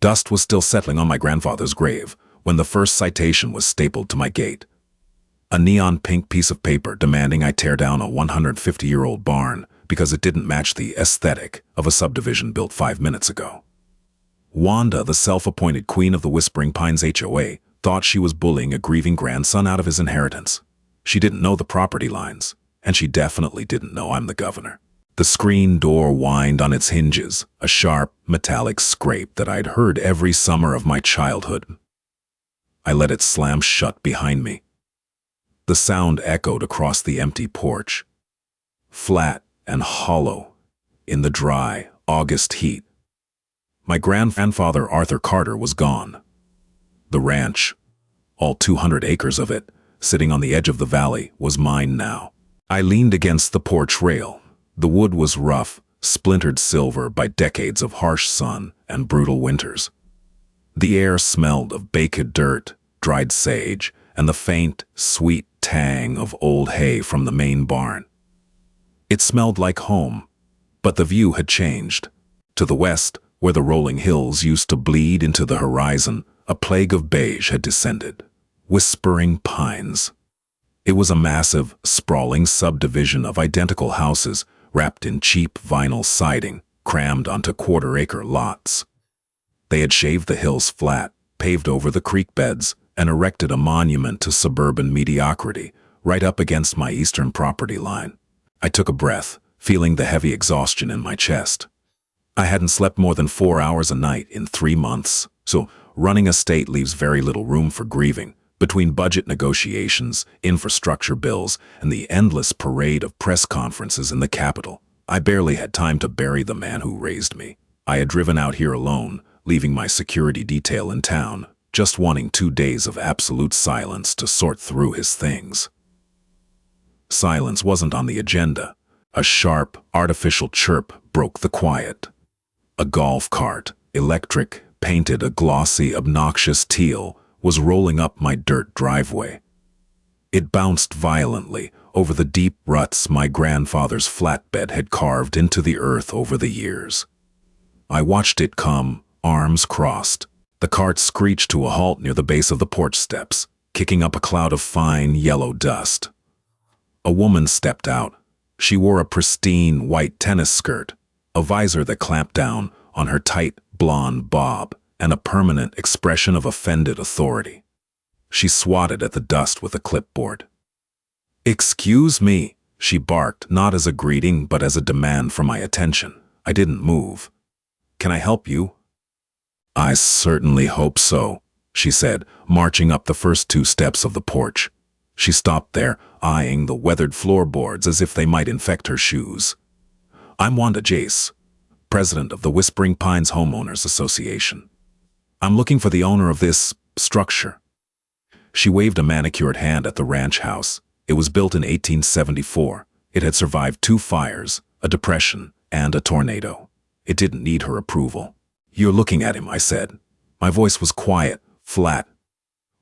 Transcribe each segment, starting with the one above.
Dust was still settling on my grandfather's grave when the first citation was stapled to my gate. A neon pink piece of paper demanding I tear down a 150-year-old barn because it didn't match the aesthetic of a subdivision built 5 minutes ago. Wanda, the self-appointed queen of the Whispering Pines HOA, thought she was bullying a grieving grandson out of his inheritance. She didn't know the property lines, and she definitely didn't know I'm the governor. The screen door whined on its hinges, a sharp, metallic scrape that I'd heard every summer of my childhood. I let it slam shut behind me. The sound echoed across the empty porch, flat and hollow in the dry August heat. My grandfather Arthur Carter was gone. The ranch, all 200 acres of it, sitting on the edge of the valley, was mine now. I leaned against the porch rail. The wood was rough, splintered silver by decades of harsh sun and brutal winters. The air smelled of baked dirt, dried sage, and the faint, sweet tang of old hay from the main barn. It smelled like home, but the view had changed. To the west, where the rolling hills used to bleed into the horizon, a plague of beige had descended. Whispering Pines. It was a massive, sprawling subdivision of identical houses wrapped in cheap vinyl siding, crammed onto quarter-acre lots. They had shaved the hills flat, paved over the creek beds, and erected a monument to suburban mediocrity right up against my eastern property line. I took a breath, feeling the heavy exhaustion in my chest. I hadn't slept more than 4 hours a night in 3 months, so running a state leaves very little room for grieving. Between budget negotiations, infrastructure bills, and the endless parade of press conferences in the Capitol, I barely had time to bury the man who raised me. I had driven out here alone, leaving my security detail in town, just wanting 2 days of absolute silence to sort through his things. Silence wasn't on the agenda. A sharp, artificial chirp broke the quiet. A golf cart, electric, painted a glossy, obnoxious teal, was rolling up my dirt driveway. It bounced violently over the deep ruts my grandfather's flatbed had carved into the earth over the years. I watched it come, arms crossed. The cart screeched to a halt near the base of the porch steps, kicking up a cloud of fine, yellow dust. A woman stepped out. She wore a pristine white tennis skirt, a visor that clamped down on her tight, blonde bob, and a permanent expression of offended authority. She swatted at the dust with a clipboard. "Excuse me," she barked, not as a greeting but as a demand for my attention. I didn't move. "Can I help you?" "I certainly hope so," she said, marching up the first 2 steps of the porch. She stopped there, eyeing the weathered floorboards as if they might infect her shoes. "I'm Wanda Jace, president of the Whispering Pines Homeowners Association. I'm looking for the owner of this structure." She waved a manicured hand at the ranch house. It was built in 1874. It had survived 2 fires, a depression, and a tornado. It didn't need her approval. "You're looking at him," I said. My voice was quiet, flat.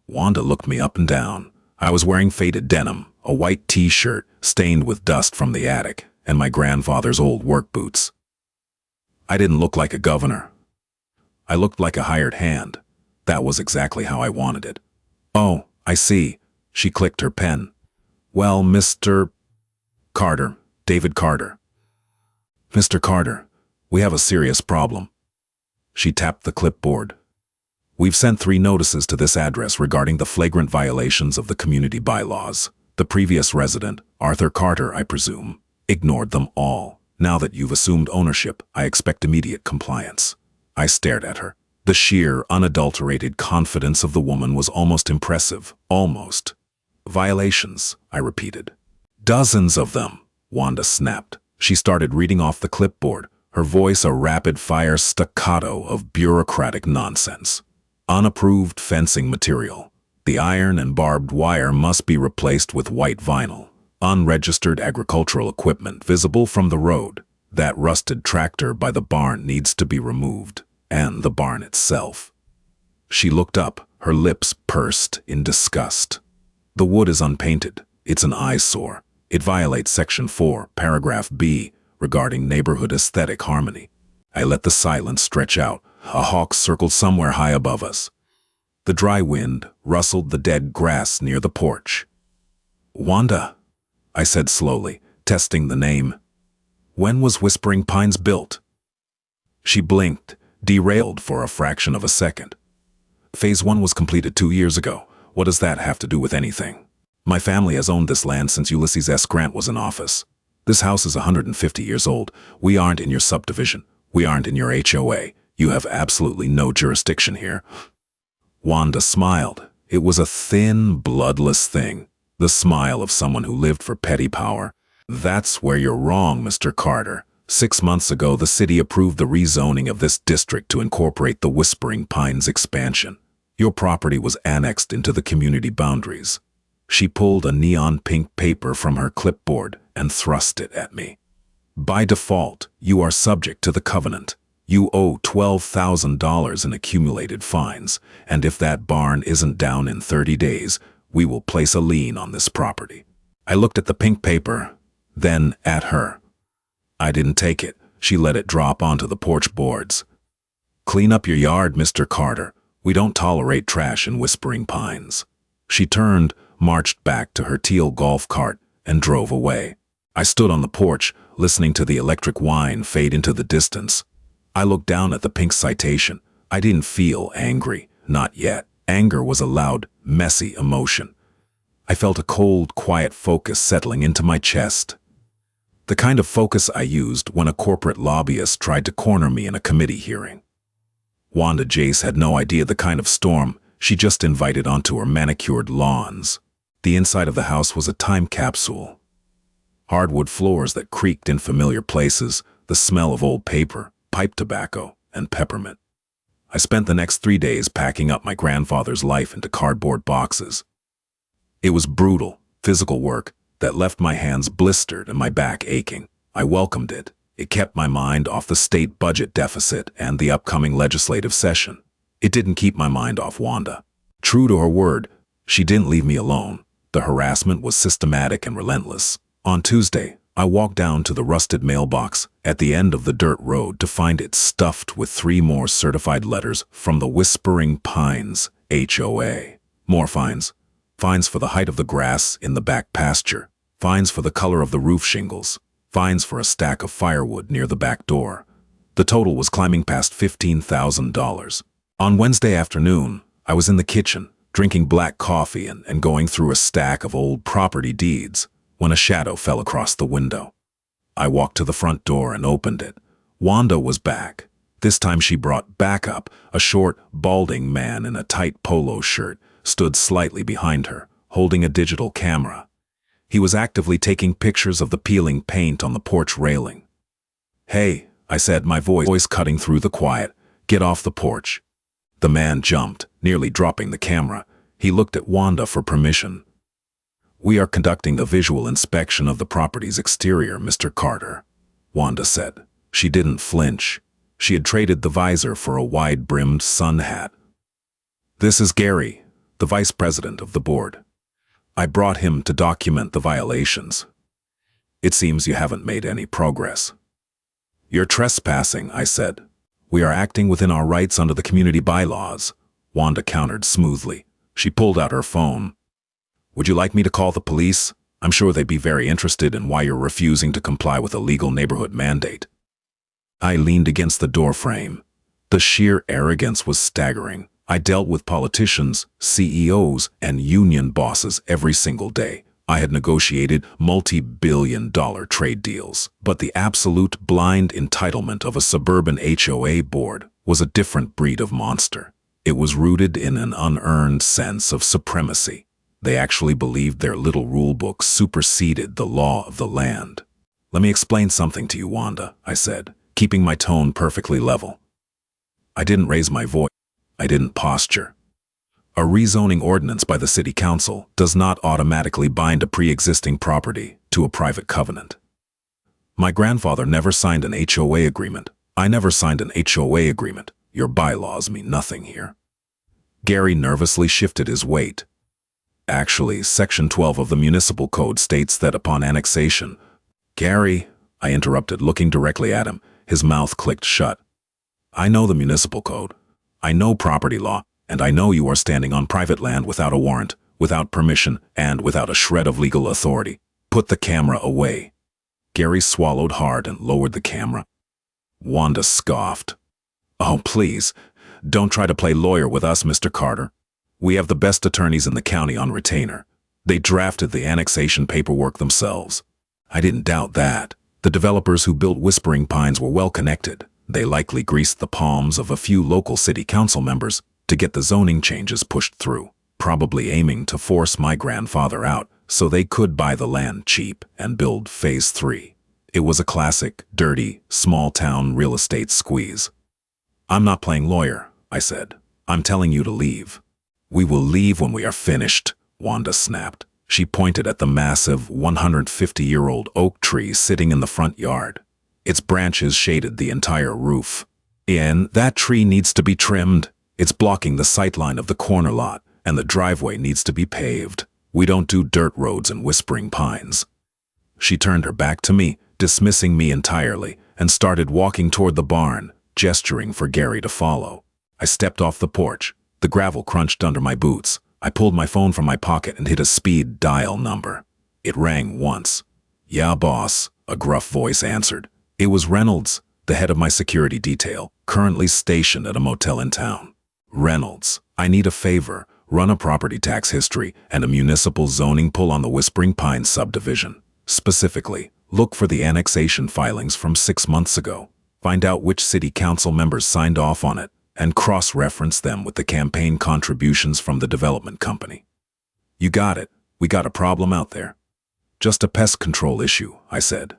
Wanda looked me up and down. I was wearing faded denim, a white t-shirt stained with dust from the attic, and my grandfather's old work boots. I didn't look like a governor. I looked like a hired hand. That was exactly how I wanted it. "Oh, I see." She clicked her pen. "Well, Mr. Carter, David Carter." "Mr. Carter, we have a serious problem." She tapped the clipboard. "We've sent 3 notices to this address regarding the flagrant violations of the community bylaws. The previous resident, Arthur Carter, I presume, ignored them all. Now that you've assumed ownership, I expect immediate compliance." I stared at her. The sheer, unadulterated confidence of the woman was almost impressive. Almost. "Violations," I repeated. "Dozens of them," Wanda snapped. She started reading off the clipboard, her voice a rapid-fire staccato of bureaucratic nonsense. "Unapproved fencing material. The iron and barbed wire must be replaced with white vinyl. Unregistered agricultural equipment visible from the road. That rusted tractor by the barn needs to be removed, and the barn itself." She looked up, her lips pursed in disgust. "The wood is unpainted. It's an eyesore. It violates Section 4, Paragraph B, regarding neighborhood aesthetic harmony." I let the silence stretch out, A hawk circled somewhere high above us. The dry wind rustled the dead grass near the porch. "Wanda," I said slowly, testing the name. "When was Whispering Pines built?" She blinked, derailed for a fraction of a second. "Phase 1 was completed 2 years ago. What does that have to do with anything? My family has owned this land since Ulysses S. Grant was in office. This house is 150 years old. We aren't in your subdivision. We aren't in your HOA. You have absolutely no jurisdiction here." Wanda smiled. It was a thin, bloodless thing, the smile of someone who lived for petty power. "That's where you're wrong, Mr. Carter. 6 months ago, the city approved the rezoning of this district to incorporate the Whispering Pines expansion. Your property was annexed into the community boundaries." She pulled a neon pink paper from her clipboard and thrust it at me. "By default, you are subject to the covenant. You owe $12,000 in accumulated fines, and if that barn isn't down in 30 days, we will place a lien on this property." I looked at the pink paper, then at her. I didn't take it. She let it drop onto the porch boards. "Clean up your yard, Mr. Carter. We don't tolerate trash in Whispering Pines." She turned, marched back to her teal golf cart, and drove away. I stood on the porch, listening to the electric whine fade into the distance. I looked down at the pink citation. I didn't feel angry, not yet. Anger was a loud, messy emotion. I felt a cold, quiet focus settling into my chest. The kind of focus I used when a corporate lobbyist tried to corner me in a committee hearing. Wanda Jace had no idea the kind of storm she just invited onto her manicured lawns. The inside of the house was a time capsule. Hardwood floors that creaked in familiar places, the smell of old paper, pipe tobacco, and peppermint. I spent the next 3 days packing up my grandfather's life into cardboard boxes. It was brutal, physical work that left my hands blistered and my back aching. I welcomed it. It kept my mind off the state budget deficit and the upcoming legislative session. It didn't keep my mind off Wanda. True to her word, she didn't leave me alone. The harassment was systematic and relentless. On Tuesday, I walked down to the rusted mailbox at the end of the dirt road to find it stuffed with 3 more certified letters from the Whispering Pines HOA. More fines. Fines for the height of the grass in the back pasture. Fines for the color of the roof shingles. Fines for a stack of firewood near the back door. The total was climbing past $15,000. On Wednesday afternoon, I was in the kitchen, drinking black coffee and going through a stack of old property deeds, when a shadow fell across the window. I walked to the front door and opened it. Wanda was back. This time she brought backup. A short, balding man in a tight polo shirt stood slightly behind her, holding a digital camera. He was actively taking pictures of the peeling paint on the porch railing. "Hey," I said, my voice cutting through the quiet. "Get off the porch." The man jumped, nearly dropping the camera. He looked at Wanda for permission. "We are conducting a visual inspection of the property's exterior, Mr. Carter," Wanda said. She didn't flinch. She had traded the visor for a wide-brimmed sun hat. "This is Gary, the vice president of the board. I brought him to document the violations. It seems you haven't made any progress." "You're trespassing," I said. "We are acting within our rights under the community bylaws," Wanda countered smoothly. She pulled out her phone. "Would you like me to call the police? I'm sure they'd be very interested in why you're refusing to comply with a legal neighborhood mandate." I leaned against the doorframe. The sheer arrogance was staggering. I dealt with politicians, CEOs, and union bosses every single day. I had negotiated multi-billion-dollar trade deals. But the absolute blind entitlement of a suburban HOA board was a different breed of monster. It was rooted in an unearned sense of supremacy. They actually believed their little rulebook superseded the law of the land. "Let me explain something to you, Wanda," I said, keeping my tone perfectly level. I didn't raise my voice. I didn't posture. A rezoning ordinance by the city council does not automatically bind a pre-existing property to a private covenant. My grandfather never signed an HOA agreement. I never signed an HOA agreement. Your bylaws mean nothing here. Gary nervously shifted his weight. "Actually, Section 12 of the Municipal Code states that upon annexation—" "Gary," I interrupted, looking directly at him. His mouth clicked shut. I know the municipal code. I know property law, and I know you are standing on private land without a warrant, without permission, and without a shred of legal authority. Put the camera away." Gary swallowed hard and lowered the camera. Wanda scoffed. "Oh, please, don't try to play lawyer with us, Mr. Carter. We have the best attorneys in the county on retainer. They drafted the annexation paperwork themselves." I didn't doubt that. The developers who built Whispering Pines were well connected. They likely greased the palms of a few local city council members to get the zoning changes pushed through, probably aiming to force my grandfather out so they could buy the land cheap and build Phase 3. It was a classic, dirty, small-town real estate squeeze. "I'm not playing lawyer," I said. "I'm telling you to leave." "We will leave when we are finished," Wanda snapped. She pointed at the massive 150-year-old oak tree sitting in the front yard. Its branches shaded the entire roof. "Ian, that tree needs to be trimmed. It's blocking the sightline of the corner lot, and the driveway needs to be paved. We don't do dirt roads in Whispering Pines." She turned her back to me, dismissing me entirely, and started walking toward the barn, gesturing for Gary to follow. I stepped off the porch. The gravel crunched under my boots. I pulled my phone from my pocket and hit a speed dial number. It rang once. "Yeah, boss," a gruff voice answered. It was Reynolds, the head of my security detail, currently stationed at a motel in town. "Reynolds, I need a favor. Run a property tax history and a municipal zoning pull on the Whispering Pines subdivision. Specifically, look for the annexation filings from 6 months ago. Find out which city council members signed off on it, and cross-reference them with the campaign contributions from the development company." "You got it. We got a problem out there." "Just a pest control issue," I said.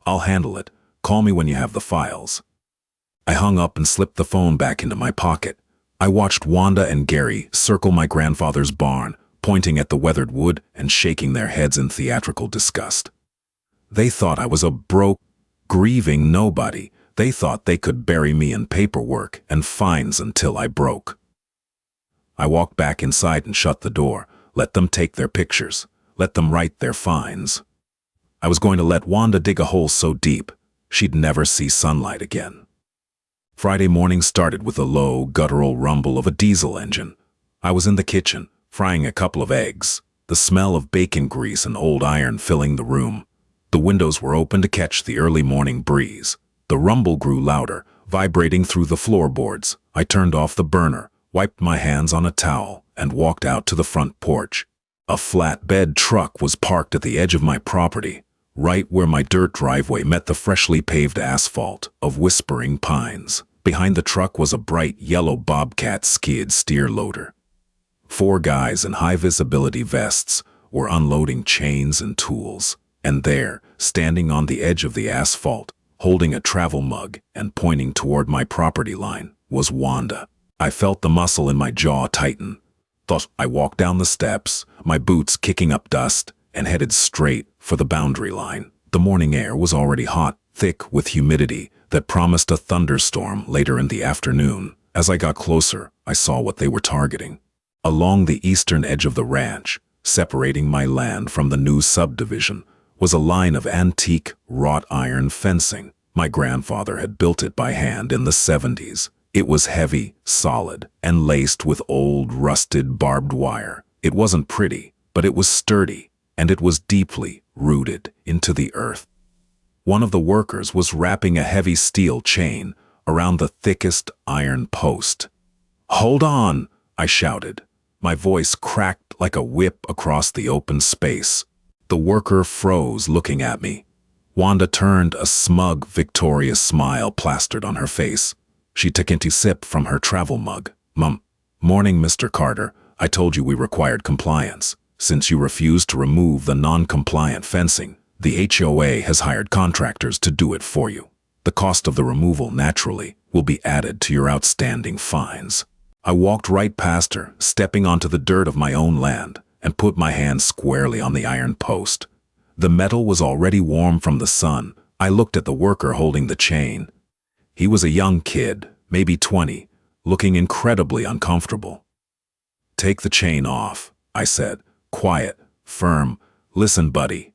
"I'll handle it. Call me when you have the files." I hung up and slipped the phone back into my pocket. I watched Wanda and Gary circle my grandfather's barn, pointing at the weathered wood and shaking their heads in theatrical disgust. They thought I was a broke, grieving nobody. They thought they could bury me in paperwork and fines until I broke. I walked back inside and shut the door. Let them take their pictures. Let them write their fines. I was going to let Wanda dig a hole so deep she'd never see sunlight again. Friday morning started with a low, guttural rumble of a diesel engine. I was in the kitchen, frying a couple of eggs, the smell of bacon grease and old iron filling the room. The windows were open to catch the early morning breeze. The rumble grew louder, vibrating through the floorboards. I turned off the burner, wiped my hands on a towel, and walked out to the front porch. A flatbed truck was parked at the edge of my property, right where my dirt driveway met the freshly paved asphalt of Whispering Pines. Behind the truck was a bright yellow Bobcat skid steer loader. 4 guys in high-visibility vests were unloading chains and tools, and there, standing on the edge of the asphalt, holding a travel mug and pointing toward my property line, was Wanda. I felt the muscle in my jaw tighten. Thus, I walked down the steps, my boots kicking up dust, and headed straight for the boundary line. The morning air was already hot, thick with humidity that promised a thunderstorm later in the afternoon. As I got closer, I saw what they were targeting. Along the eastern edge of the ranch, separating my land from the new subdivision, was a line of antique wrought iron fencing. My grandfather had built it by hand in the 70s. It was heavy, solid, and laced with old, rusted barbed wire. It wasn't pretty, but it was sturdy, and it was deeply rooted into the earth. One of the workers was wrapping a heavy steel chain around the thickest iron post. "Hold on!" I shouted. My voice cracked like a whip across the open space. The worker froze, looking at me. Wanda turned, a smug, victorious smile plastered on her face. She took a sip from her travel mug. Morning, Mr. Carter. I told you we required compliance. Since you refused to remove the non-compliant fencing, the HOA has hired contractors to do it for you. The cost of the removal, naturally, will be added to your outstanding fines." I walked right past her, stepping onto the dirt of my own land, and put my hand squarely on the iron post. The metal was already warm from the sun. I looked at the worker holding the chain. He was a young kid, maybe 20, looking incredibly uncomfortable. "Take the chain off," I said, quiet, firm. "Listen, buddy."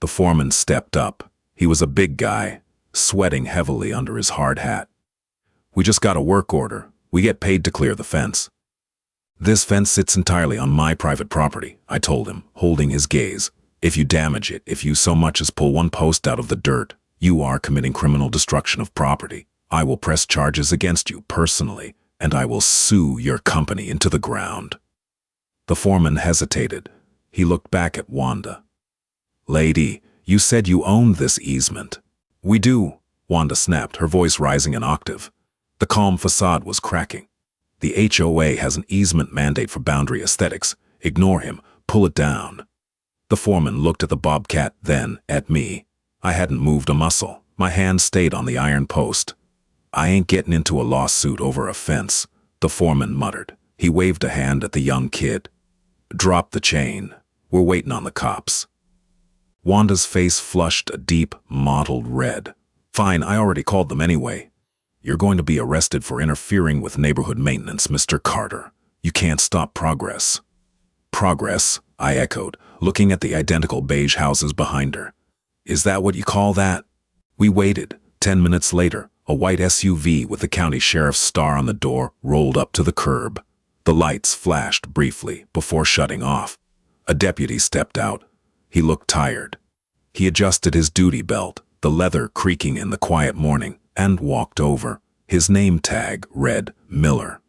The foreman stepped up. He was a big guy, sweating heavily under his hard hat. We just got a work order. We get paid to clear the fence. This fence sits entirely on my private property, I told him, holding his gaze. If you damage it, if you so much as pull one post out of the dirt, you are committing criminal destruction of property. I will press charges against you personally, and I will sue your company into the ground. The foreman hesitated. He looked back at Wanda. Lady, you said you owned this easement. We do, Wanda snapped, her voice rising an octave. The calm facade was cracking. The HOA has an easement mandate for boundary aesthetics. Ignore him. Pull it down. The foreman looked at the bobcat, then at me. I hadn't moved a muscle. My hand stayed on the iron post. I ain't getting into a lawsuit over a fence, the foreman muttered. He waved a hand at the young kid. Drop the chain. We're waiting on the cops. Wanda's face flushed a deep, mottled red. Fine, I already called them anyway. You're going to be arrested for interfering with neighborhood maintenance, Mr. Carter. You can't stop progress. Progress, I echoed, looking at the identical beige houses behind her. Is that what you call that? We waited. 10 minutes later, a white SUV with the county sheriff's star on the door rolled up to the curb. The lights flashed briefly before shutting off. A deputy stepped out. He looked tired. He adjusted his duty belt, the leather creaking in the quiet morning, and walked over. His name tag read Miller.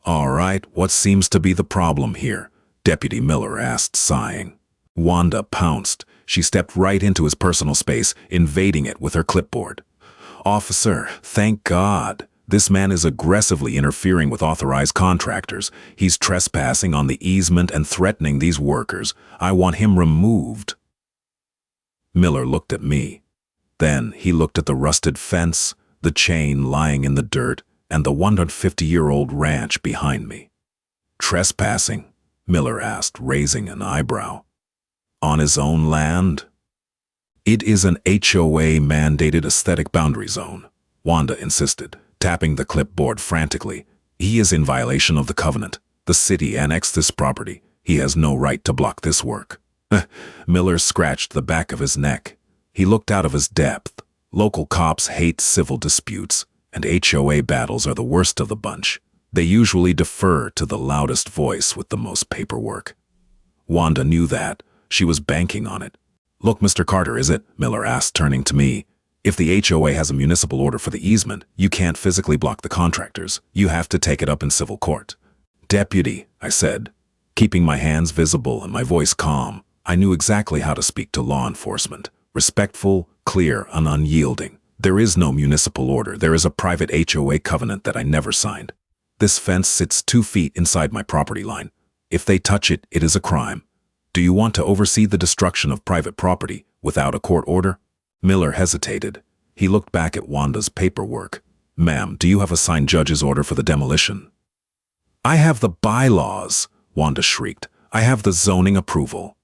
All right, what seems to be the problem here? Deputy Miller asked, sighing. Wanda pounced. She stepped right into his personal space, invading it with her clipboard. Officer, thank God. This man is aggressively interfering with authorized contractors. He's trespassing on the easement and threatening these workers. I want him removed. Miller looked at me. Then he looked at the rusted fence, the chain lying in the dirt, and the 150-year-old ranch behind me. Trespassing? Miller asked, raising an eyebrow. On his own land? It is an HOA-mandated aesthetic boundary zone, Wanda insisted, tapping the clipboard frantically. He is in violation of the covenant. The city annexed this property. He has no right to block this work. Miller scratched the back of his neck. He looked out of his depth. Local cops hate civil disputes, and HOA battles are the worst of the bunch. They usually defer to the loudest voice with the most paperwork. Wanda knew that. She was banking on it. Look, Mr. Carter, is it? Miller asked, turning to me. If the HOA has a municipal order for the easement, you can't physically block the contractors. You have to take it up in civil court. Deputy, I said, keeping my hands visible and my voice calm. I knew exactly how to speak to law enforcement. Respectful, clear, and unyielding. There is no municipal order. There is a private HOA covenant that I never signed. This fence sits 2 feet inside my property line. If they touch it, it is a crime. Do you want to oversee the destruction of private property without a court order? Miller hesitated. He looked back at Wanda's paperwork. Ma'am, do you have a signed judge's order for the demolition? I have the bylaws, Wanda shrieked. I have the zoning approval.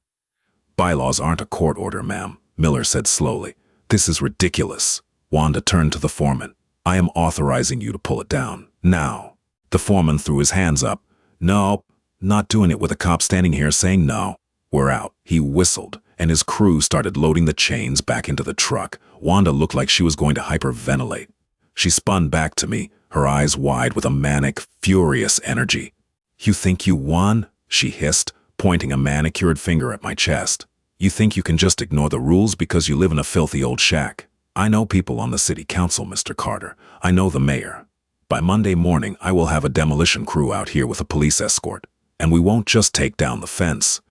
Bylaws aren't a court order, ma'am, Miller said slowly. This is ridiculous. Wanda turned to the foreman. I am authorizing you to pull it down. Now. The foreman threw his hands up. No, not doing it with a cop standing here saying no. We're out. He whistled, and his crew started loading the chains back into the truck. Wanda looked like she was going to hyperventilate. She spun back to me, her eyes wide with a manic, furious energy. You think you won? She hissed, pointing a manicured finger at my chest. You think you can just ignore the rules because you live in a filthy old shack? I know people on the city council, Mr. Carter. I know the mayor. By Monday morning, I will have a demolition crew out here with a police escort. And we won't just take down the fence.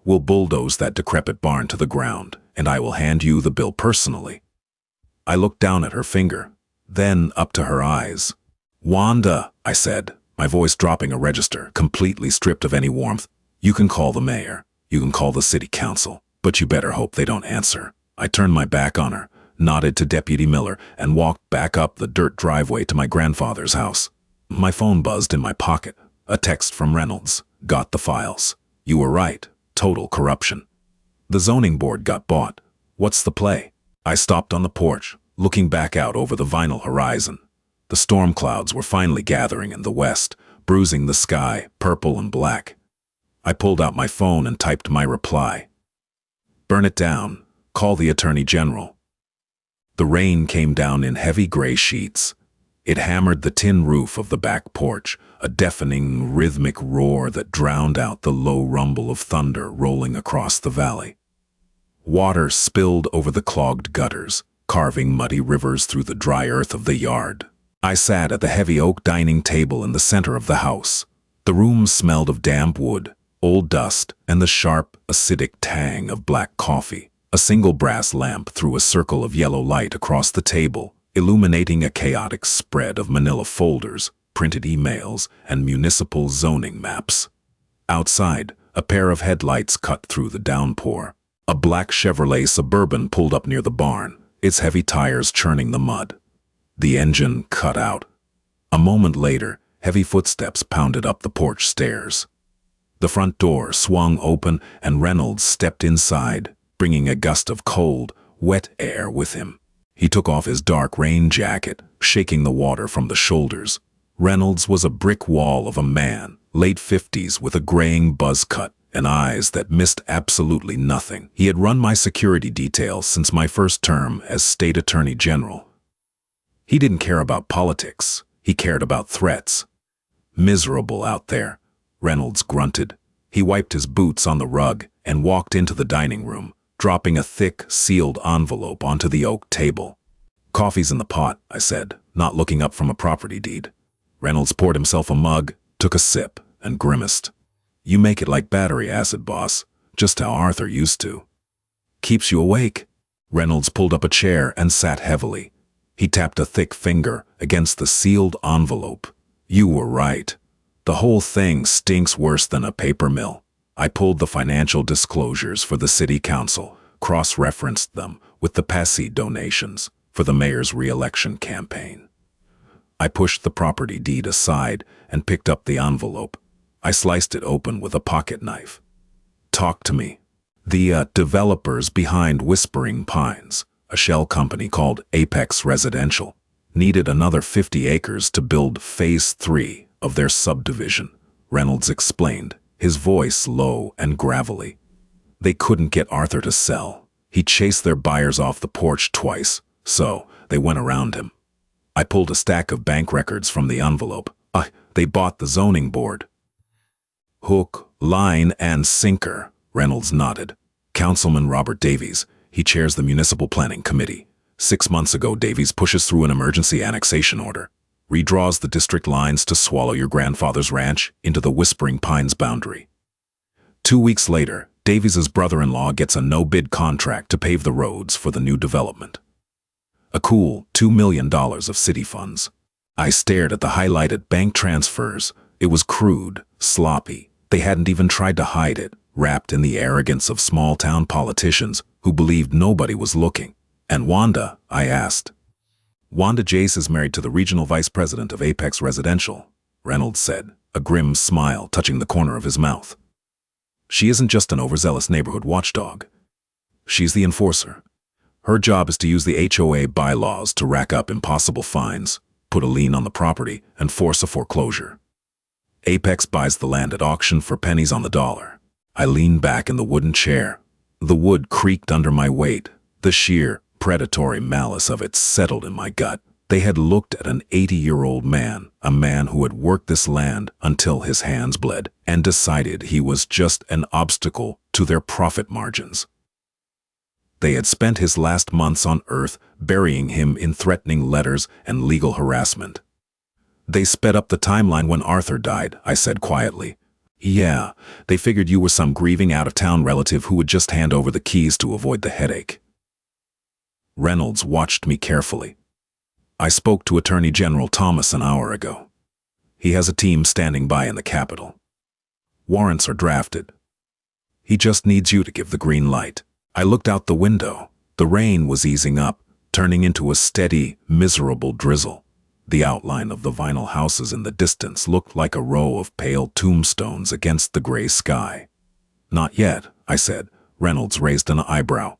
We'll bulldoze that decrepit barn to the ground, and I will hand you the bill personally. I looked down at her finger, then up to her eyes. Wanda, I said, my voice dropping a register, completely stripped of any warmth. You can call the mayor. You can call the city council. But you better hope they don't answer. I turned my back on her, nodded to Deputy Miller, and walked back up the dirt driveway to my grandfather's house. My phone buzzed in my pocket. A text from Reynolds. Got the files. You were right. Total corruption. The zoning board got bought. What's the play? I stopped on the porch, looking back out over the vinyl horizon. The storm clouds were finally gathering in the west, bruising the sky, purple and black. I pulled out my phone and typed my reply. Burn it down. Call the Attorney General. The rain came down in heavy gray sheets. It hammered the tin roof of the back porch, a deafening, rhythmic roar that drowned out the low rumble of thunder rolling across the valley. Water spilled over the clogged gutters, carving muddy rivers through the dry earth of the yard. I sat at the heavy oak dining table in the center of the house. The room smelled of damp wood, old dust, and the sharp, acidic tang of black coffee. A single brass lamp threw a circle of yellow light across the table, illuminating a chaotic spread of manila folders, printed emails, and municipal zoning maps. Outside, a pair of headlights cut through the downpour. A black Chevrolet Suburban pulled up near the barn, its heavy tires churning the mud. The engine cut out. A moment later, heavy footsteps pounded up the porch stairs. The front door swung open and Reynolds stepped inside, bringing a gust of cold, wet air with him. He took off his dark rain jacket, shaking the water from the shoulders. Reynolds was a brick wall of a man, late 50s with a graying buzz cut and eyes that missed absolutely nothing. He had run my security detail since my first term as state attorney general. He didn't care about politics. He cared about threats. Miserable out there, Reynolds grunted. He wiped his boots on the rug and walked into the dining room, dropping a thick, sealed envelope onto the oak table. "Coffee's in the pot," I said, not looking up from a property deed. Reynolds poured himself a mug, took a sip, and grimaced. "You make it like battery acid, boss, just how Arthur used to." "Keeps you awake." Reynolds pulled up a chair and sat heavily. He tapped a thick finger against the sealed envelope. "You were right. The whole thing stinks worse than a paper mill." I pulled the financial disclosures for the city council, cross-referenced them with the passy donations for the mayor's re-election campaign. I pushed the property deed aside and picked up the envelope. I sliced it open with a pocket knife. "Talk to me." The developers behind Whispering Pines, a shell company called Apex Residential, needed another 50 acres to build Phase 3 of their subdivision, Reynolds explained, his voice low and gravelly. They couldn't get Arthur to sell. He chased their buyers off the porch twice, so they went around him. I pulled a stack of bank records from the envelope. They bought the zoning board. "Hook, line, and sinker," Reynolds nodded. "Councilman Robert Davies, he chairs the Municipal Planning Committee. 6 months ago, Davies pushes through an emergency annexation order, redraws the district lines to swallow your grandfather's ranch into the Whispering Pines boundary. 2 weeks later, Davies's brother-in-law gets a no-bid contract to pave the roads for the new development. A cool $2 million of city funds. I stared at the highlighted bank transfers. It was crude, sloppy. They hadn't even tried to hide it, wrapped in the arrogance of small-town politicians who believed nobody was looking. "And Wanda?" I asked. "Wanda Jace is married to the regional vice president of Apex Residential," Reynolds said, a grim smile touching the corner of his mouth. "She isn't just an overzealous neighborhood watchdog. She's the enforcer. Her job is to use the HOA bylaws to rack up impossible fines, put a lien on the property, and force a foreclosure. Apex buys the land at auction for pennies on the dollar." I leaned back in the wooden chair. The wood creaked under my weight. The sheer, predatory malice of it settled in my gut. They had looked at an 80-year-old man, a man who had worked this land until his hands bled, and decided he was just an obstacle to their profit margins. They had spent his last months on Earth burying him in threatening letters and legal harassment. "They sped up the timeline when Arthur died," I said quietly. "Yeah, they figured you were some grieving out-of-town relative who would just hand over the keys to avoid the headache." Reynolds watched me carefully. "I spoke to Attorney General Thomas an hour ago. He has a team standing by in the Capitol. Warrants are drafted. He just needs you to give the green light." I looked out the window. The rain was easing up, turning into a steady, miserable drizzle. The outline of the vinyl houses in the distance looked like a row of pale tombstones against the gray sky. "Not yet," I said. Reynolds raised an eyebrow.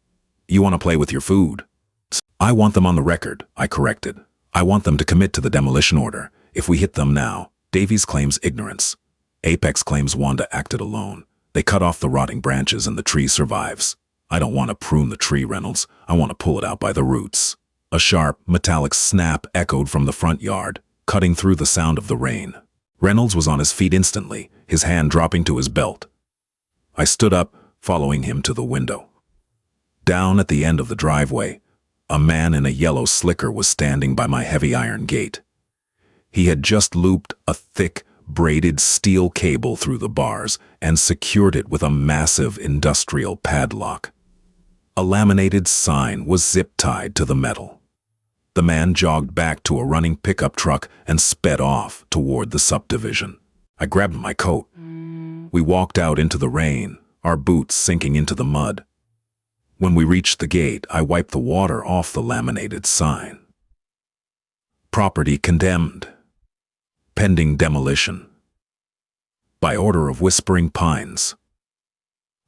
"You want to play with your food?" "I want them on the record," I corrected. "I want them to commit to the demolition order. If we hit them now, Davies claims ignorance. Apex claims Wanda acted alone. They cut off the rotting branches and the tree survives. I don't want to prune the tree, Reynolds. I want to pull it out by the roots." A sharp, metallic snap echoed from the front yard, cutting through the sound of the rain. Reynolds was on his feet instantly, his hand dropping to his belt. I stood up, following him to the window. Down at the end of the driveway, a man in a yellow slicker was standing by my heavy iron gate. He had just looped a thick, braided steel cable through the bars and secured it with a massive industrial padlock. A laminated sign was zip-tied to the metal. The man jogged back to a running pickup truck and sped off toward the subdivision. I grabbed my coat. We walked out into the rain, our boots sinking into the mud. When we reached the gate, I wiped the water off the laminated sign. Property condemned. Pending demolition. By order of Whispering Pines,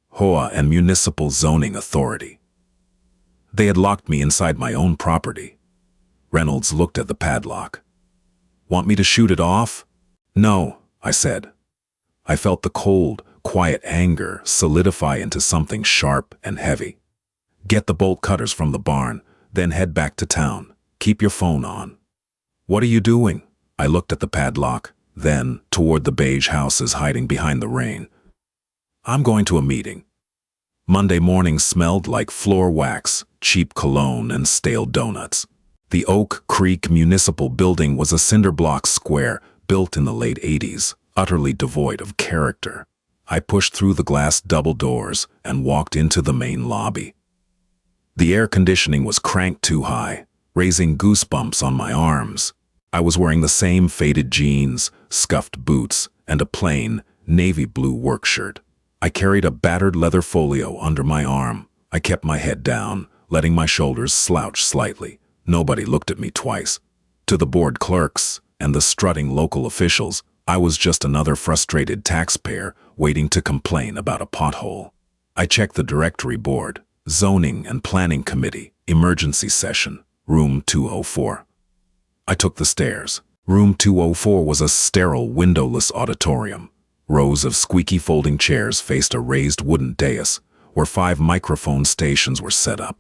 HOA and Municipal Zoning Authority. They had locked me inside my own property. Reynolds looked at the padlock. Want me to shoot it off? No, I said. I felt the cold, quiet anger solidify into something sharp and heavy. Get the bolt cutters from the barn, then head back to town. Keep your phone on. What are you doing? I looked at the padlock, then toward the beige houses hiding behind the rain. I'm going to a meeting. Monday morning smelled like floor wax, cheap cologne, and stale donuts. The Oak Creek Municipal Building was a cinder block square built in the late 80s, utterly devoid of character. I pushed through the glass double doors and walked into the main lobby. The air conditioning was cranked too high, raising goosebumps on my arms. I was wearing the same faded jeans, scuffed boots, and a plain, navy blue work shirt. I carried a battered leather folio under my arm. I kept my head down, letting my shoulders slouch slightly. Nobody looked at me twice. To the board clerks and the strutting local officials, I was just another frustrated taxpayer waiting to complain about a pothole. I checked the directory board, Zoning and Planning Committee, Emergency Session, Room 204. I took the stairs. Room 204 was a sterile, windowless auditorium. Rows of squeaky folding chairs faced a raised wooden dais, where 5 microphone stations were set up.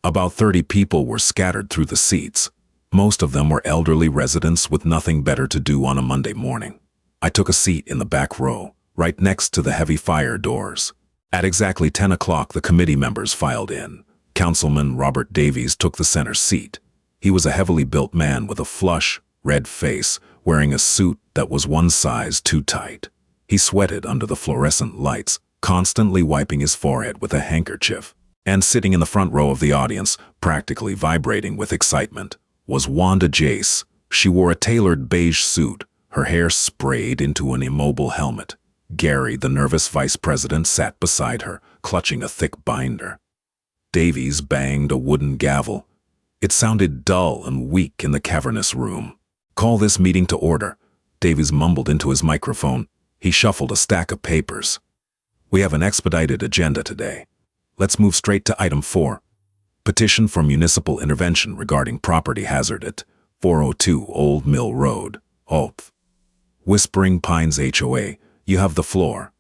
About 30 people were scattered through the seats. Most of them were elderly residents with nothing better to do on a Monday morning. I took a seat in the back row, right next to the heavy fire doors. At exactly 10 o'clock, the committee members filed in. Councilman Robert Davies took the center seat. He was a heavily built man with a flush, red face, wearing a suit that was one size too tight. He sweated under the fluorescent lights, constantly wiping his forehead with a handkerchief. And sitting in the front row of the audience, practically vibrating with excitement, was Wanda Jace. She wore a tailored beige suit, her hair sprayed into an immobile helmet. Gary, the nervous vice president, sat beside her, clutching a thick binder. Davies banged a wooden gavel. It sounded dull and weak in the cavernous room. Call this meeting to order, Davies mumbled into his microphone. He shuffled a stack of papers. We have an expedited agenda today. Let's move straight to item 4. Petition for municipal intervention regarding property hazard at 402 Old Mill Road, Oath. Whispering Pines HOA, you have the floor.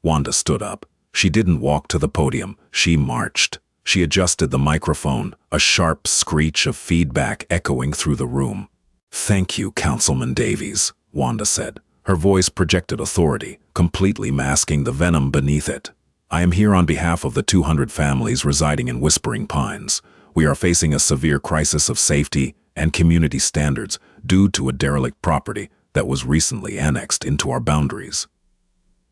Wanda stood up. She didn't walk to the podium. She marched. She adjusted the microphone, a sharp screech of feedback echoing through the room. Thank you, Councilman Davies, Wanda said. Her voice projected authority, completely masking the venom beneath it. I am here on behalf of the 200 families residing in Whispering Pines. We are facing a severe crisis of safety and community standards due to a derelict property that was recently annexed into our boundaries.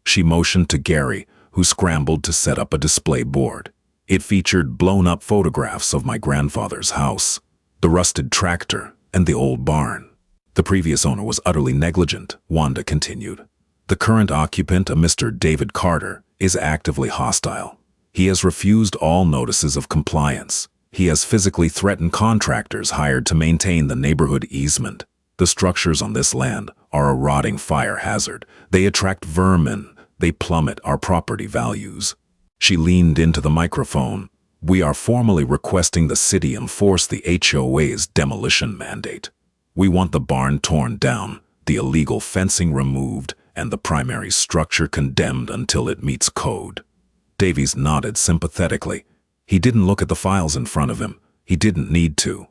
She motioned to Gary, who scrambled to set up a display board. It featured blown-up photographs of my grandfather's house, the rusted tractor, and the old barn. The previous owner was utterly negligent, Wanda continued. The current occupant, a Mr. David Carter, is actively hostile. He has refused all notices of compliance. He has physically threatened contractors hired to maintain the neighborhood easement. The structures on this land are a rotting fire hazard. They attract vermin. They plummet our property values. She leaned into the microphone. We are formally requesting the city enforce the HOA's demolition mandate. We want the barn torn down, the illegal fencing removed, and the primary structure condemned until it meets code. Davies nodded sympathetically. He didn't look at the files in front of him. He didn't need to.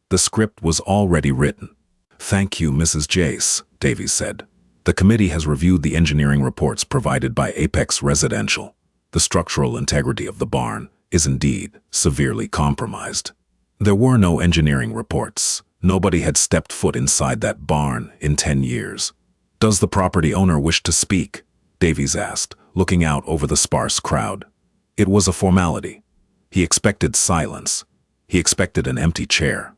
The script was already written. "Thank you, Mrs. Jace," Davies said. "The committee has reviewed the engineering reports provided by Apex Residential. The structural integrity of the barn is indeed severely compromised." There were no engineering reports. Nobody had stepped foot inside that barn in 10 years. "Does the property owner wish to speak?" Davies asked, looking out over the sparse crowd. It was a formality. He expected silence. He expected an empty chair.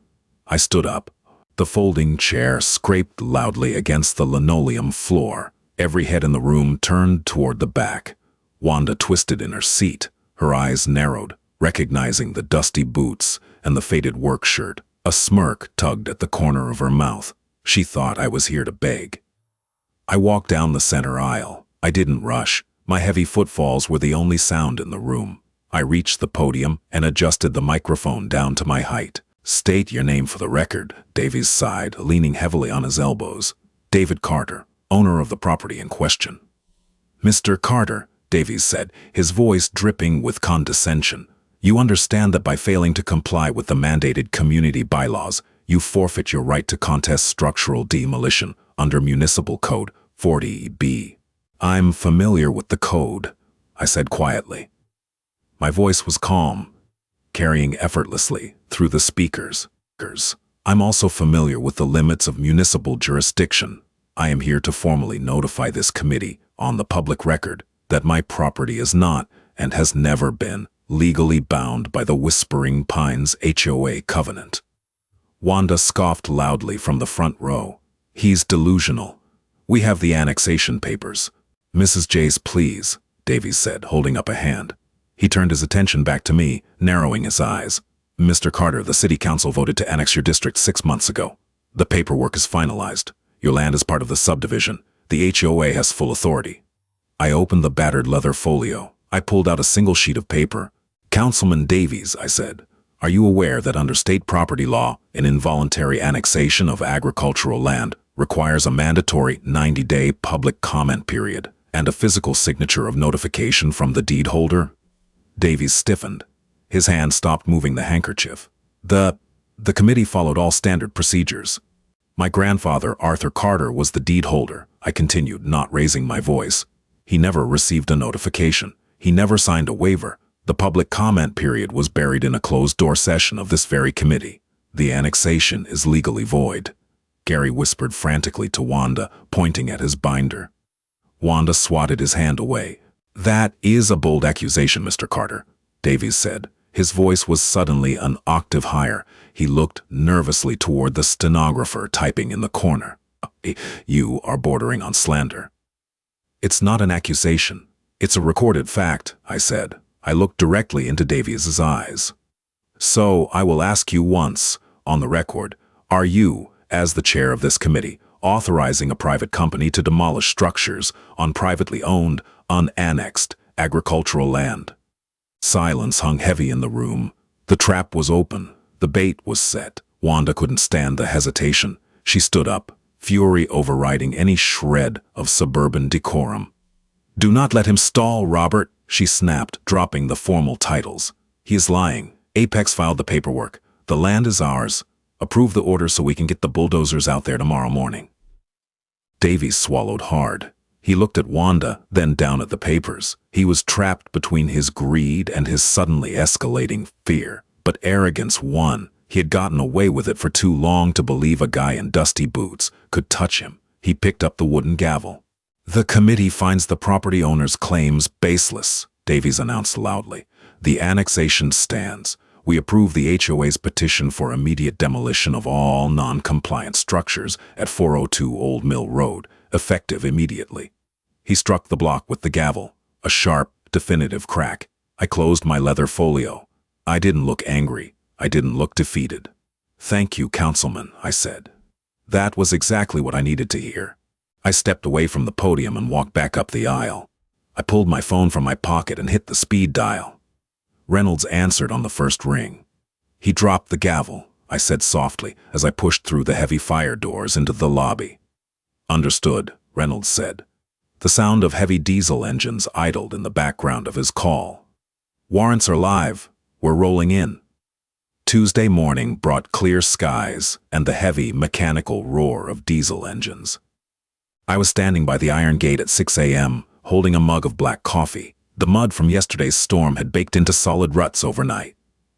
I stood up. The folding chair scraped loudly against the linoleum floor. Every head in the room turned toward the back. Wanda twisted in her seat. Her eyes narrowed, recognizing the dusty boots and the faded work shirt. A smirk tugged at the corner of her mouth. She thought I was here to beg. I walked down the center aisle. I didn't rush. My heavy footfalls were the only sound in the room. I reached the podium and adjusted the microphone down to my height. "State your name for the record," Davies sighed, leaning heavily on his elbows. "David Carter, owner of the property in question." "Mr. Carter," Davies said, his voice dripping with condescension, "you understand that by failing to comply with the mandated community bylaws, you forfeit your right to contest structural demolition under Municipal Code 40B. "I'm familiar with the code," I said quietly. My voice was calm, carrying effortlessly through the speakers. "I'm also familiar with the limits of municipal jurisdiction. I am here to formally notify this committee, on the public record, that my property is not, and has never been, legally bound by the Whispering Pines HOA covenant." Wanda scoffed loudly from the front row. "He's delusional. We have the annexation papers." "Mrs. Jace, please," Davies said, holding up a hand. He turned his attention back to me, narrowing his eyes. "Mr. Carter, the city council voted to annex your district 6 months ago. The paperwork is finalized. Your land is part of the subdivision. The HOA has full authority." I opened the battered leather folio. I pulled out a single sheet of paper. "Councilman Davies," I said, "are you aware that under state property law, an involuntary annexation of agricultural land requires a mandatory 90-day public comment period and a physical signature of notification from the deed holder?" Davies stiffened. His hand stopped moving the handkerchief. The committee followed all standard procedures. "My grandfather, Arthur Carter, was the deed holder," I continued, not raising my voice. "He never received a notification. He never signed a waiver. The public comment period was buried in a closed-door session of this very committee. The annexation is legally void." Gary whispered frantically to Wanda, pointing at his binder. Wanda swatted his hand away. "That is a bold accusation, Mr. Carter," Davies said. His voice was suddenly an octave higher. He looked nervously toward the stenographer typing in the corner. "You are bordering on slander." "It's not an accusation. It's a recorded fact," I said. I looked directly into Davies's eyes. "So I will ask you once, on the record, are you, as the chair of this committee, authorizing a private company to demolish structures on privately owned, unannexed agricultural land?" Silence hung heavy in the room. The trap was open. The bait was set. Wanda couldn't stand the hesitation. She stood up, fury overriding any shred of suburban decorum. "Do not let him stall, Robert," she snapped, dropping the formal titles. "He is lying. Apex filed the paperwork. The land is ours. Approve the order so we can get the bulldozers out there tomorrow morning." Davies swallowed hard. He looked at Wanda, then down at the papers. He was trapped between his greed and his suddenly escalating fear. But arrogance won. He had gotten away with it for too long to believe a guy in dusty boots could touch him. He picked up the wooden gavel. "The committee finds the property owner's claims baseless," Davies announced loudly. "The annexation stands. We approve the HOA's petition for immediate demolition of all non-compliant structures at 402 Old Mill Road, effective immediately." He struck the block with the gavel. A sharp, definitive crack. I closed my leather folio. I didn't look angry. I didn't look defeated. "Thank you, Councilman," I said. That was exactly what I needed to hear. I stepped away from the podium and walked back up the aisle. I pulled my phone from my pocket and hit the speed dial. Reynolds answered on the first ring. "He dropped the gavel," I said softly as I pushed through the heavy fire doors into the lobby. "Understood," Reynolds said. The sound of heavy diesel engines idled in the background of his call. "Warrants are live. We're rolling in." Tuesday morning brought clear skies and the heavy, mechanical roar of diesel engines. I was standing by the iron gate at 6 a.m., holding a mug of black coffee. The mud from yesterday's storm had baked into solid ruts overnight.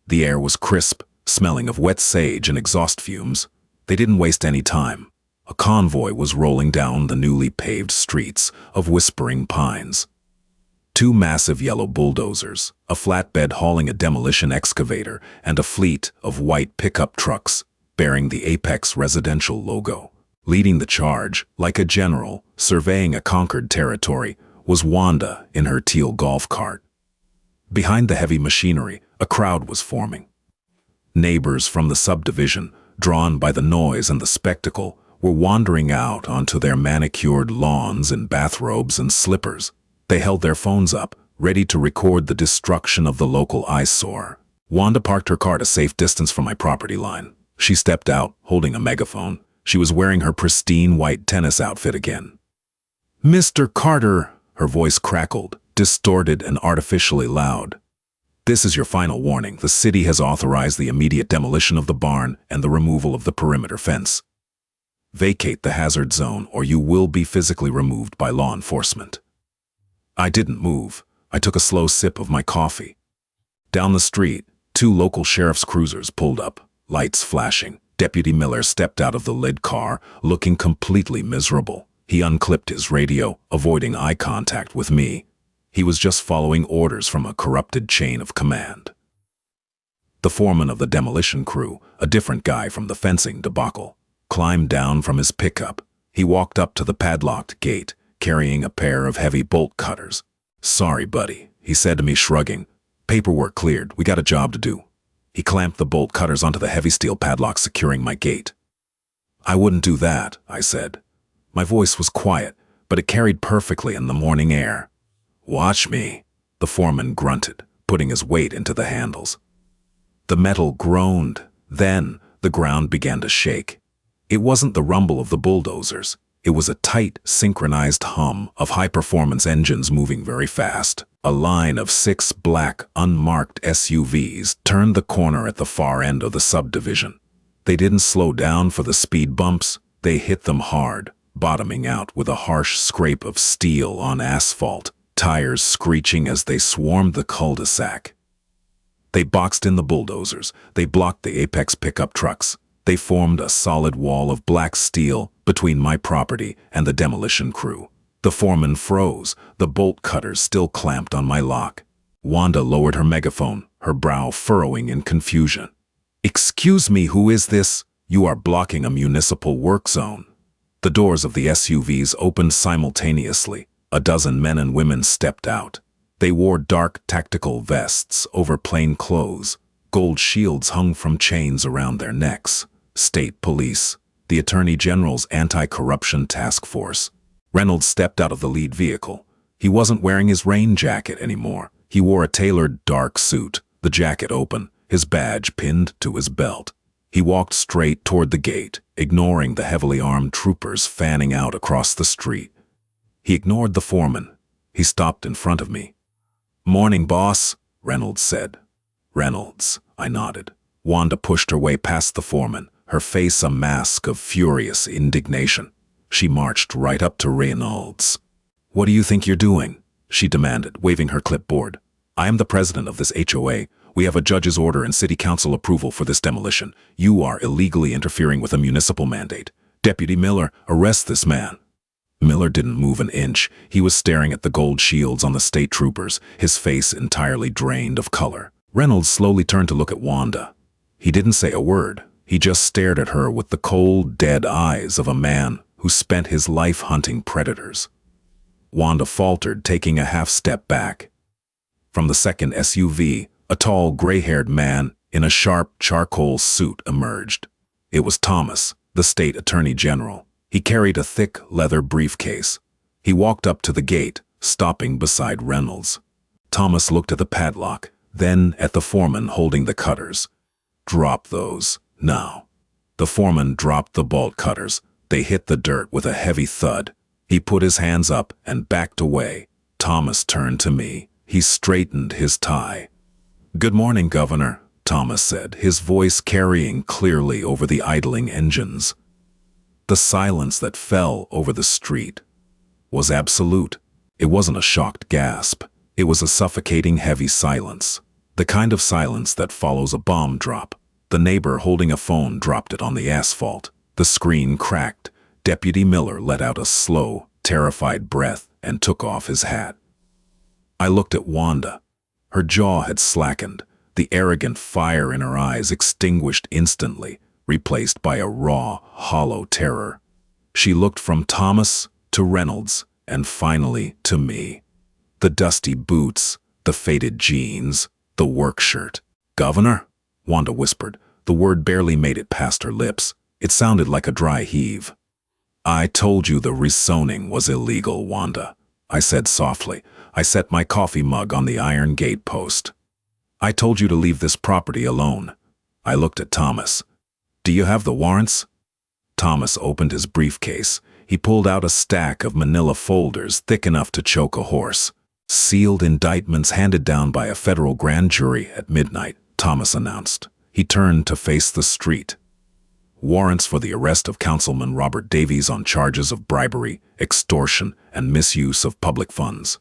The air was crisp, smelling of wet sage and exhaust fumes. They didn't waste any time. A convoy was rolling down the newly paved streets of Whispering Pines. 2 massive yellow bulldozers, a flatbed hauling a demolition excavator, and a fleet of white pickup trucks bearing the Apex Residential logo. Leading the charge, like a general surveying a conquered territory, was Wanda in her teal golf cart. Behind the heavy machinery, a crowd was forming. Neighbors from the subdivision, drawn by the noise and the spectacle, were wandering out onto their manicured lawns in bathrobes and slippers. They held their phones up, ready to record the destruction of the local eyesore. Wanda parked her car a safe distance from my property line. She stepped out, holding a megaphone. She was wearing her pristine white tennis outfit again. "Mr. Carter," her voice crackled, distorted and artificially loud. "This is your final warning. The city has authorized the immediate demolition of the barn and the removal of the perimeter fence. Vacate the hazard zone or you will be physically removed by law enforcement." I didn't move. I took a slow sip of my coffee. Down the street, 2 local sheriff's cruisers pulled up, lights flashing. Deputy Miller stepped out of the lid car, looking completely miserable. He unclipped his radio, avoiding eye contact with me. He was just following orders from a corrupted chain of command. The foreman of the demolition crew, a different guy from the fencing debacle, climbed down from his pickup. He walked up to the padlocked gate, carrying a pair of heavy bolt cutters. "Sorry, buddy," he said to me, shrugging. "Paperwork cleared. We got a job to do." He clamped the bolt cutters onto the heavy steel padlock securing my gate. "I wouldn't do that," I said. My voice was quiet, but it carried perfectly in the morning air. "Watch me," the foreman grunted, putting his weight into the handles. The metal groaned. Then the ground began to shake. It wasn't the rumble of the bulldozers. It was a tight, synchronized hum of high-performance engines moving very fast. A line of 6 black, unmarked SUVs turned the corner at the far end of the subdivision. They didn't slow down for the speed bumps. They hit them hard, bottoming out with a harsh scrape of steel on asphalt, tires screeching as they swarmed the cul-de-sac. They boxed in the bulldozers. They blocked the Apex pickup trucks. They formed a solid wall of black steel between my property and the demolition crew. The foreman froze, the bolt cutters still clamped on my lock. Wanda lowered her megaphone, her brow furrowing in confusion. "Excuse me, who is this? You are blocking a municipal work zone." The doors of the SUVs opened simultaneously. A dozen men and women stepped out. They wore dark tactical vests over plain clothes. Gold shields hung from chains around their necks. State police, the Attorney General's anti-corruption task force. Reynolds stepped out of the lead vehicle. He wasn't wearing his rain jacket anymore. He wore a tailored dark suit, the jacket open, his badge pinned to his belt. He walked straight toward the gate, ignoring the heavily armed troopers fanning out across the street. He ignored the foreman. He stopped in front of me. "Morning, boss," Reynolds said. "Reynolds," I nodded. Wanda pushed her way past the foreman, her face a mask of furious indignation. She marched right up to Reynolds. "What do you think you're doing?" she demanded, waving her clipboard. "I am the president of this HOA. We have a judge's order and city council approval for this demolition. You are illegally interfering with a municipal mandate. Deputy Miller, arrest this man." Miller didn't move an inch. He was staring at the gold shields on the state troopers, his face entirely drained of color. Reynolds slowly turned to look at Wanda. He didn't say a word. He just stared at her with the cold, dead eyes of a man who spent his life hunting predators. Wanda faltered, taking a half step back. From the second SUV, a tall, gray-haired man in a sharp charcoal suit emerged. It was Thomas, the state attorney general. He carried a thick leather briefcase. He walked up to the gate, stopping beside Reynolds. Thomas looked at the padlock, then at the foreman holding the cutters. "Drop those, now." The foreman dropped the bolt cutters. They hit the dirt with a heavy thud. He put his hands up and backed away. Thomas turned to me. He straightened his tie. "Good morning, Governor," Thomas said, his voice carrying clearly over the idling engines. The silence that fell over the street was absolute. It wasn't a shocked gasp. It was a suffocating heavy silence. The kind of silence that follows a bomb drop. The neighbor holding a phone dropped it on the asphalt. The screen cracked. Deputy Miller let out a slow, terrified breath and took off his hat. I looked at Wanda. Her jaw had slackened, the arrogant fire in her eyes extinguished instantly, replaced by a raw, hollow terror. She looked from Thomas to Reynolds, and finally to me. The dusty boots, the faded jeans, the work shirt. "Governor?" Wanda whispered. The word barely made it past her lips. It sounded like a dry heave. "I told you the rezoning was illegal, Wanda," I said softly. I set my coffee mug on the iron gate post. "I told you to leave this property alone." I looked at Thomas. "Do you have the warrants?" Thomas opened his briefcase. He pulled out a stack of manila folders thick enough to choke a horse. "Sealed indictments handed down by a federal grand jury at midnight," Thomas announced. He turned to face the street. "Warrants for the arrest of Councilman Robert Davies on charges of bribery, extortion, and misuse of public funds.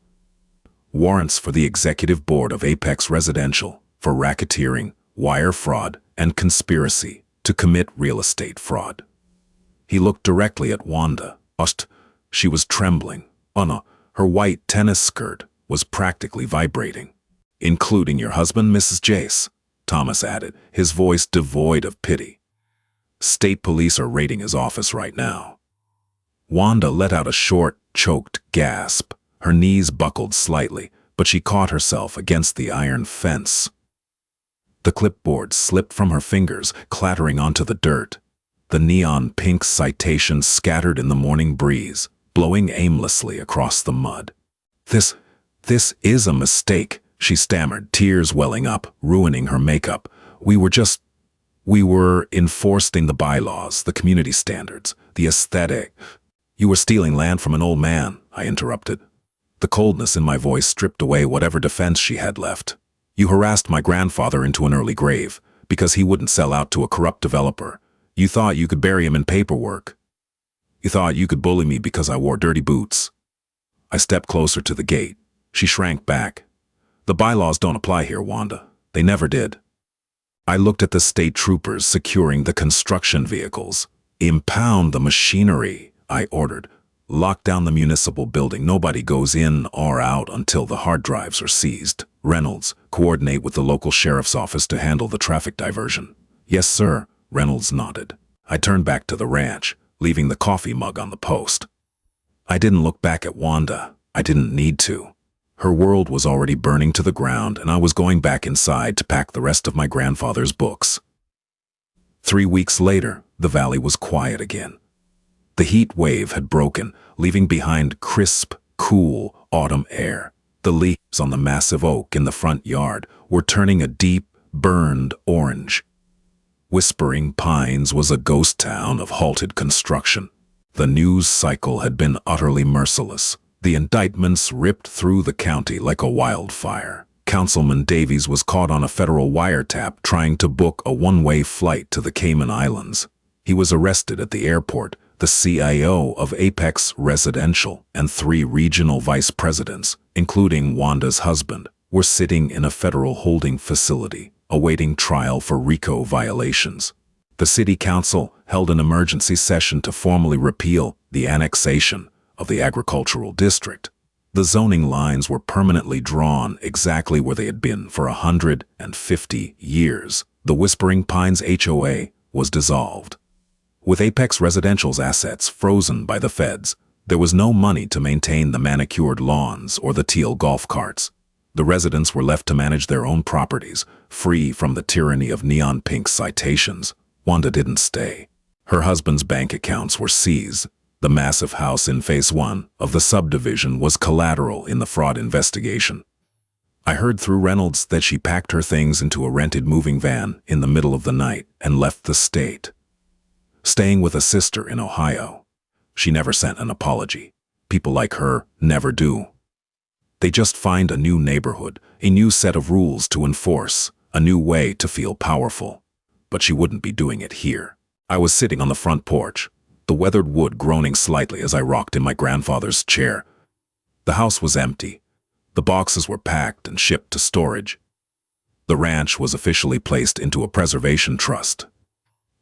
Warrants for the Executive Board of Apex Residential for racketeering, wire fraud, and conspiracy to commit real estate fraud." He looked directly at Wanda. She was trembling. Oh no, her white tennis skirt was practically vibrating. "Including your husband, Mrs. Jace," Thomas added, his voice devoid of pity. "State police are raiding his office right now." Wanda let out a short, choked gasp. Her knees buckled slightly, but she caught herself against the iron fence. The clipboard slipped from her fingers, clattering onto the dirt. The neon pink citation scattered in the morning breeze, blowing aimlessly across the mud. This is a mistake," she stammered, tears welling up, ruining her makeup. We were enforcing the bylaws, the community standards, the aesthetic." "You were stealing land from an old man," I interrupted. The coldness in my voice stripped away whatever defense she had left. "You harassed my grandfather into an early grave because he wouldn't sell out to a corrupt developer. You thought you could bury him in paperwork. You thought you could bully me because I wore dirty boots." I stepped closer to the gate. She shrank back. "The bylaws don't apply here, Wanda. They never did." I looked at the state troopers securing the construction vehicles. "Impound the machinery," I ordered. "Lock down the municipal building. Nobody goes in or out until the hard drives are seized. Reynolds, coordinate with the local sheriff's office to handle the traffic diversion." "Yes, sir," Reynolds nodded. I turned back to the ranch, leaving the coffee mug on the post. I didn't look back at Wanda. I didn't need to. Her world was already burning to the ground, and I was going back inside to pack the rest of my grandfather's books. 3 weeks later, the valley was quiet again. The heat wave had broken, leaving behind crisp, cool autumn air. The leaves on the massive oak in the front yard were turning a deep, burned orange. Whispering Pines was a ghost town of halted construction. The news cycle had been utterly merciless. The indictments ripped through the county like a wildfire. Councilman Davies was caught on a federal wiretap trying to book a one-way flight to the Cayman Islands. He was arrested at the airport. The CIO of Apex Residential and 3 regional vice presidents, including Wanda's husband, were sitting in a federal holding facility, awaiting trial for RICO violations. The city council held an emergency session to formally repeal the annexation of the agricultural district. The zoning lines were permanently drawn exactly where they had been for 150 years. The Whispering Pines HOA was dissolved. With Apex Residential's assets frozen by the feds, there was no money to maintain the manicured lawns or the teal golf carts. The residents were left to manage their own properties, free from the tyranny of neon pink citations. Wanda didn't stay. Her husband's bank accounts were seized. The massive house in Phase 1 of the subdivision was collateral in the fraud investigation. I heard through Reynolds that she packed her things into a rented moving van in the middle of the night and left the state, staying with a sister in Ohio. She never sent an apology. People like her never do. They just find a new neighborhood, a new set of rules to enforce, a new way to feel powerful. But she wouldn't be doing it here. I was sitting on the front porch, the weathered wood groaning slightly as I rocked in my grandfather's chair. The house was empty. The boxes were packed and shipped to storage. The ranch was officially placed into a preservation trust.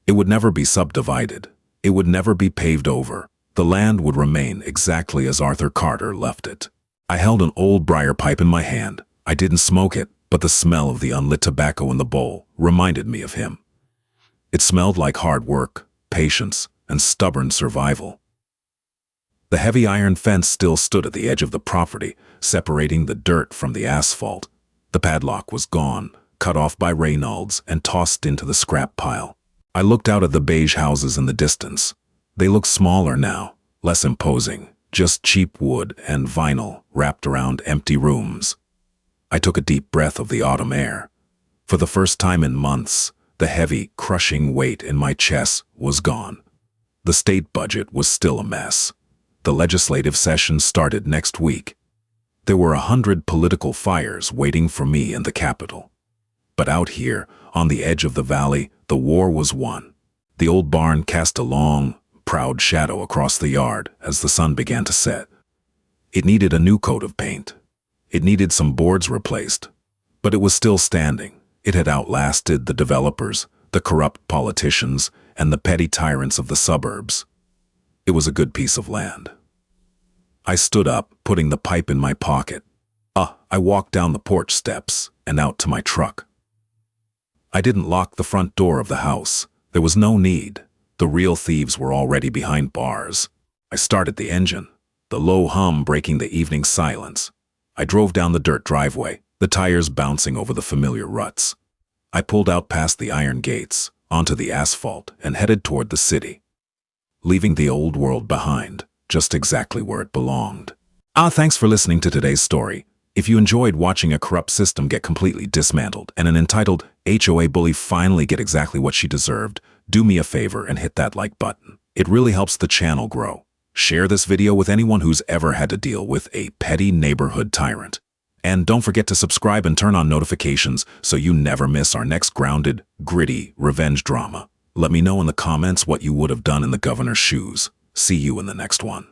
It would never be subdivided. It would never be paved over. The land would remain exactly as Arthur Carter left it. I held an old briar pipe in my hand. I didn't smoke it, but the smell of the unlit tobacco in the bowl reminded me of him. It smelled like hard work, patience, and stubborn survival. The heavy iron fence still stood at the edge of the property, separating the dirt from the asphalt. The padlock was gone, cut off by Reynolds and tossed into the scrap pile. I looked out at the beige houses in the distance. They looked smaller now, less imposing, just cheap wood and vinyl wrapped around empty rooms. I took a deep breath of the autumn air. For the first time in months, the heavy, crushing weight in my chest was gone. The state budget was still a mess. The legislative session started next week. There were 100 political fires waiting for me in the Capitol. But out here, on the edge of the valley, the war was won. The old barn cast a long, proud shadow across the yard as the sun began to set. It needed a new coat of paint. It needed some boards replaced. But it was still standing. It had outlasted the developers, the corrupt politicians, and the petty tyrants of the suburbs. It was a good piece of land. I stood up, putting the pipe in my pocket. I walked down the porch steps and out to my truck. I didn't lock the front door of the house. There was no need. The real thieves were already behind bars. I started the engine, the low hum breaking the evening silence. I drove down the dirt driveway, the tires bouncing over the familiar ruts. I pulled out past the iron gates, onto the asphalt, and headed toward the city, leaving the old world behind, just exactly where it belonged. Thanks for listening to today's story. If you enjoyed watching a corrupt system get completely dismantled and an entitled HOA bully finally get exactly what she deserved, do me a favor and hit that like button. It really helps the channel grow. Share this video with anyone who's ever had to deal with a petty neighborhood tyrant. And don't forget to subscribe and turn on notifications so you never miss our next grounded, gritty revenge drama. Let me know in the comments what you would have done in the governor's shoes. See you in the next one.